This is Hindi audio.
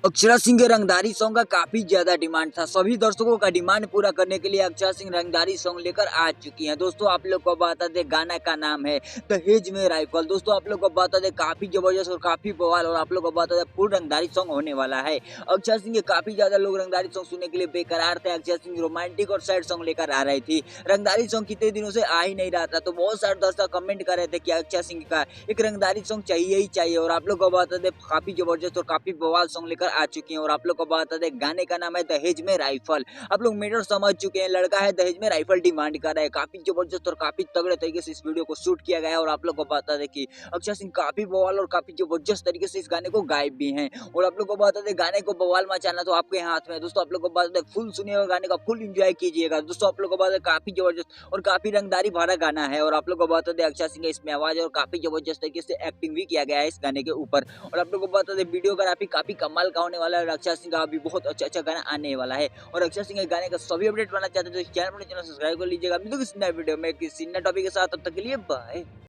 अक्षरा सिंह के रंगदारी सॉन्ग का काफी ज्यादा डिमांड था। सभी दर्शकों का डिमांड पूरा करने के लिए अक्षरा सिंह रंगदारी सॉन्ग लेकर आ चुकी हैं। दोस्तों आप लोग को बता दें गाना का नाम है दहेज में राइफल। दोस्तों आप लोग को बता दें काफी जबरदस्त और काफी बवाल और आप लोग को बता दें फुल रंगदारी सॉन्ग होने वाला है। अक्षरा सिंह के काफी ज्यादा लोग रंगदारी सॉन्ग सुनने के लिए बेकरार थे। अक्षरा सिंह रोमांटिक और सैड सॉन्ग लेकर आ रही थी। रंगदारी सॉन्ग कितने दिनों से आ ही नहीं रहा था, तो बहुत सारे दर्शक कमेंट कर रहे थे कि अक्षरा सिंह का एक रंगदारी सॉन्ग चाहिए ही चाहिए। और आप लोग को बता दें काफी जबरदस्त और काफी बवाल सॉन्ग लेकर आ चुकी हैं। और आप लोग को बता दें गाने का नाम है दहेज में राइफल। आप लोग मैटर समझ चुके हैं, लड़का है दहेज में राइफल डिमांड कर रहा है। काफी जबरदस्त और काफी तगड़े तरीके से इस वीडियो को शूट किया गया है। और आप लोग को बता दें कि अक्षय सिंह काफी बवाल और काफी जबरदस्त तरीके से इस गाने को गाए भी हैं। और आप लोग को बता दें गाने को बवाल मचाना तो आपके हाथ में है। दोस्तों आप लोग को बता दें फुल सुनिएगा, गाने का फुल एंजॉय कीजिएगा। दोस्तों आप लोग को बता दें काफी जबरदस्त और काफी रंगदारी भरा गाना है। और आप लोग को बता दें अक्षय सिंह इसमें आवाज और काफी जबरदस्त तरीके से एक्टिंग भी किया गया है इस गाने के ऊपर। और आप लोग को बता दें वीडियोग्राफी काफी कमाल का होने वाला है। और अक्षय सिंह का अभी बहुत अच्छा गाना आने वाला है। और अक्षय सिंह के गाने का सभी अपडेट पाना चाहते हैं तो इस चैनल पर सब्सक्राइब कर लीजिएगा। मिलते हैं किसी नए वीडियो में किसी नए टॉपिक के साथ, तब तक के लिए बाय।